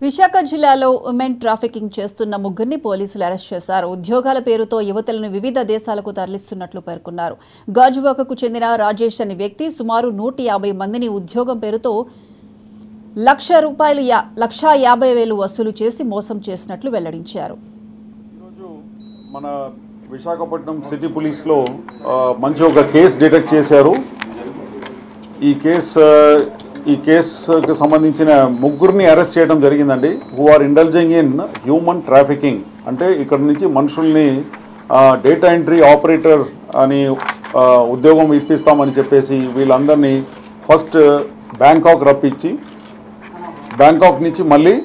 విశాఖ జిల్లాలో women trafficking చేస్తున్న ముగ్గురిని పోలీసులు అరెస్ట్ చేశారు. ఉద్యోగాల పేరుతో యువతులను వివిధ దేశాలకు తరలిస్తున్నట్లు పేర్కొన్నారు. గాజువాకకు చెందిన రాజేష్ అనే వ్యక్తి సుమారు 150 మందిని ఉద్యోగం పేరుతో ₹1,50,000 వసూలు చేసి మోసం చేసినట్లు వెల్లడించారు. మన విశాఖపట్నం సిటీ పోలీస్లో మంచి ఒక కేసు డిటెక్ట్ చేశారు. ఈ కేసుకు సంబంధించిన ముగ్గురిని అరెస్ట్ చేయడం జరిగిందండి. Who are indulging in human trafficking, అంటే ఇక్కడ నుంచి మనుషుల్ని డేటా ఎంట్రీ ఆపరేటర్ అని ఉద్యోగం ఇప్పిస్తామని చెప్పేసి వీళ్ళందరినీ ఫస్ట్ బ్యాంకాక్ రప్పించి బ్యాంకాక్ నుంచి మళ్ళీ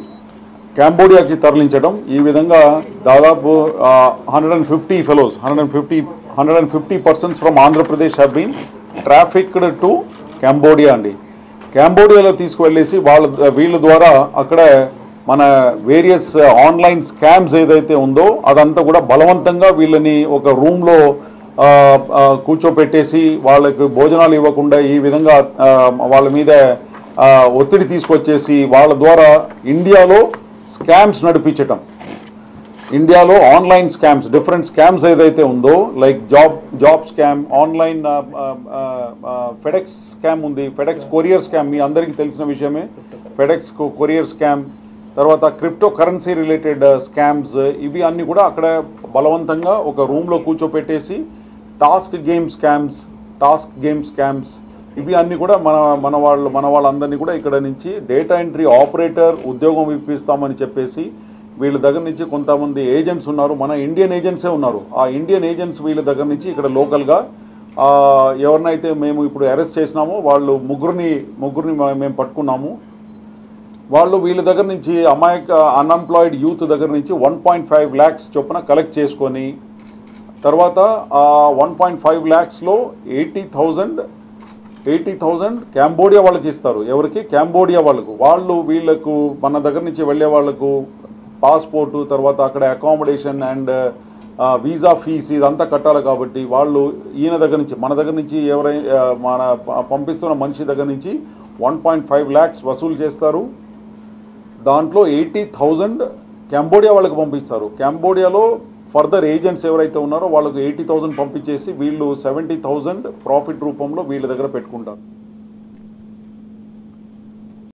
కాంబోడియాకి తరలించడం. ఈ విధంగా దాదాపు 150 persons from Andhra Pradesh have been trafficked to Cambodia అండి. కాంబోడియాలో తీసుకువెళ్ళేసి వీళ్ళ ద్వారా అక్కడ మన వేరియస్ ఆన్లైన్ స్కామ్స్ ఏదైతే ఉందో అదంతా కూడా బలవంతంగా వీళ్ళని ఒక రూమ్లో కూర్చోపెట్టేసి వాళ్ళకి భోజనాలు ఇవ్వకుండా ఈ విధంగా వాళ్ళ మీద ఒత్తిడి తీసుకొచ్చేసి వాళ్ళ ద్వారా ఇండియాలో స్కామ్స్ నడిపించటం. ఇండియాలో ఆన్లైన్ స్కామ్స్, డిఫరెంట్ స్కామ్స్ ఏదైతే ఉందో like job scam, online FedEx scam ఉంది, ఫెడెక్స్ కొరియర్ స్కామ్ మీ అందరికీ తెలిసిన విషయమే. ఫెడెక్స్ కొరియర్ స్కామ్, తర్వాత క్రిప్టో కరెన్సీ రిలేటెడ్ స్కామ్స్, ఇవి అన్నీ కూడా అక్కడ బలవంతంగా ఒక రూమ్లో కూర్చోపెట్టేసి టాస్క్ గేమ్ స్కామ్స్ ఇవి అన్నీ కూడా మన వాళ్ళందరినీ కూడా ఇక్కడ నుంచి డేటా ఎంట్రీ ఆపరేటర్ ఉద్యోగం ఇప్పిస్తామని చెప్పేసి వీళ్ళ దగ్గర నుంచి కొంతమంది ఏజెంట్స్ ఉన్నారు, మన ఇండియన్ ఏజెంట్సే ఉన్నారు. ఆ ఇండియన్ ఏజెంట్స్ వీళ్ళ దగ్గర నుంచి ఇక్కడ లోకల్గా ఎవరినైతే మేము ఇప్పుడు అరెస్ట్ చేసినామో వాళ్ళు ముగ్గురిని మేము పట్టుకున్నాము. వాళ్ళు వీళ్ళ దగ్గర నుంచి అన్ఎంప్లాయిడ్ యూత్ దగ్గర నుంచి 1.5 lakhs చొప్పున కలెక్ట్ చేసుకొని తర్వాత 1.5 lakhsలో 80,000 కాంబోడియా వాళ్ళకి ఇస్తారు. ఎవరికి? కాంబోడియా వాళ్ళకు. వీళ్ళకు మన దగ్గర నుంచి వెళ్ళే వాళ్ళకు పాస్పోర్టు, తర్వాత అక్కడ అకామిడేషన్ అండ్ వీసా ఫీజు ఇదంతా కట్టాలి. కాబట్టి వాళ్ళు ఈయన దగ్గర నుంచి మన దగ్గర నుంచి మన పంపిస్తున్న మనిషి దగ్గర నుంచి 1.5 lakhs వసూలు చేస్తారు. దాంట్లో 80,000 కాంబోడియా వాళ్ళకి పంపిస్తారు. కాంబోడియాలో ఫర్దర్ ఏజెంట్స్ ఎవరైతే ఉన్నారో వాళ్ళకు 80,000 పంపించేసి వీళ్ళు 70,000 ప్రాఫిట్ రూపంలో వీళ్ళ దగ్గర పెట్టుకుంటారు.